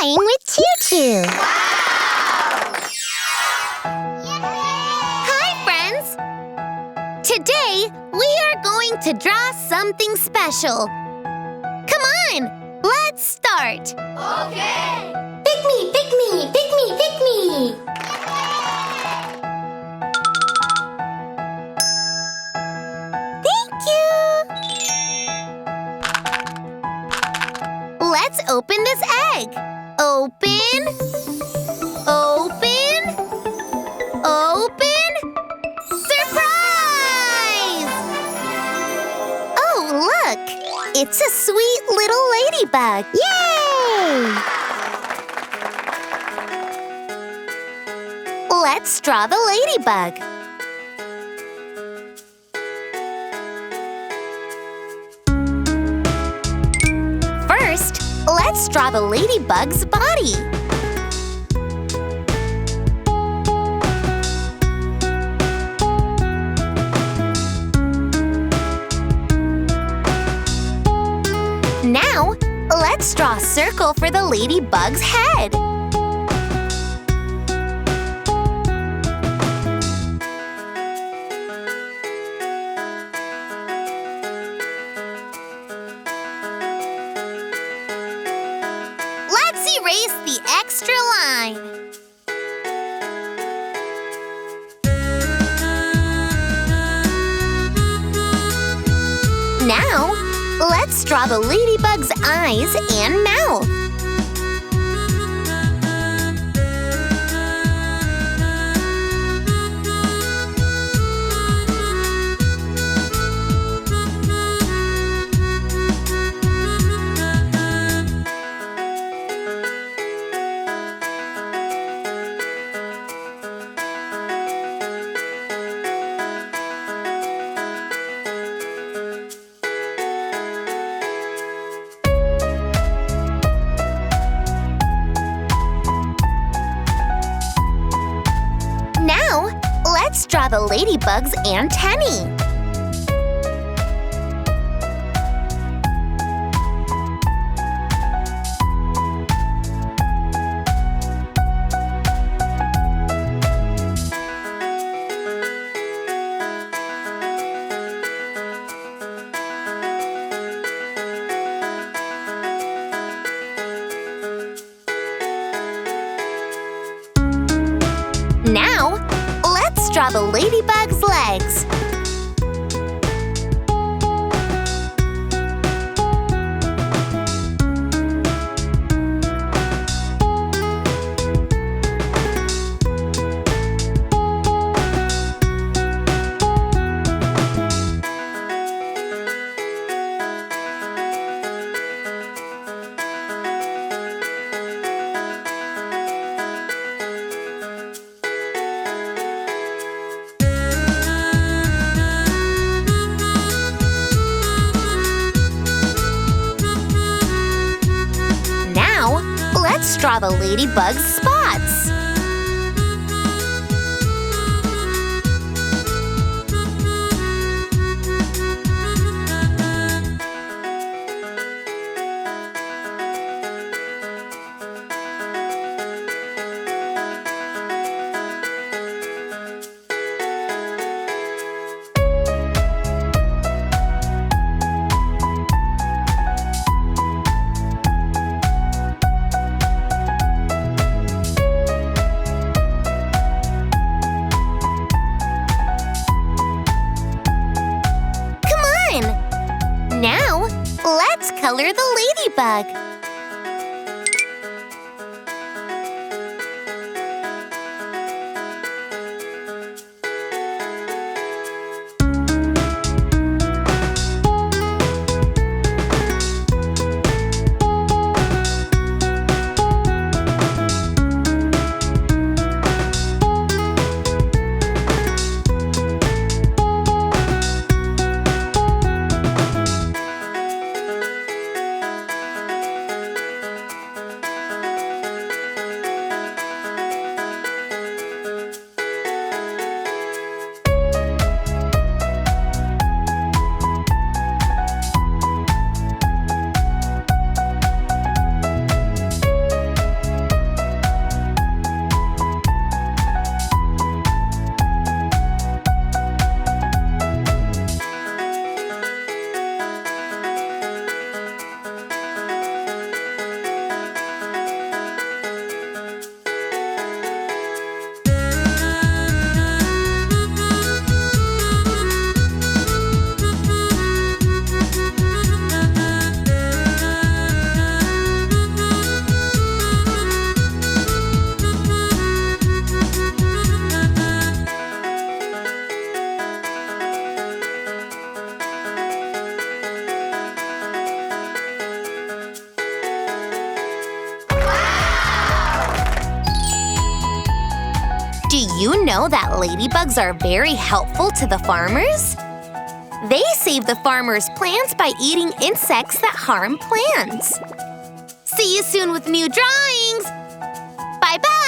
Drawing with ChuChu. Hi, friends! Today, we are going to draw something special. Come on, let's start. Okay! Pick me, pick me, pick me, pick me. Thank you. Let's open this egg. Open. Open. Open. Surprise! Oh, look. It's a sweet little ladybug. Yay! Let's draw the ladybug. First, let's draw the ladybug's body. Now, let's draw a circle for the ladybug's head. Let's erase the extra line. Now, let's draw the ladybug's eyes and mouth. Now, let's draw the ladybug's antennae. Now, let's draw the ladybug's legs. Now, let's draw the ladybug's spots. Now, let's color the ladybug. you know that ladybugs are very helpful to the farmers? They save the farmers' plants by eating insects that harm plants. See you soon with new drawings! Bye-bye!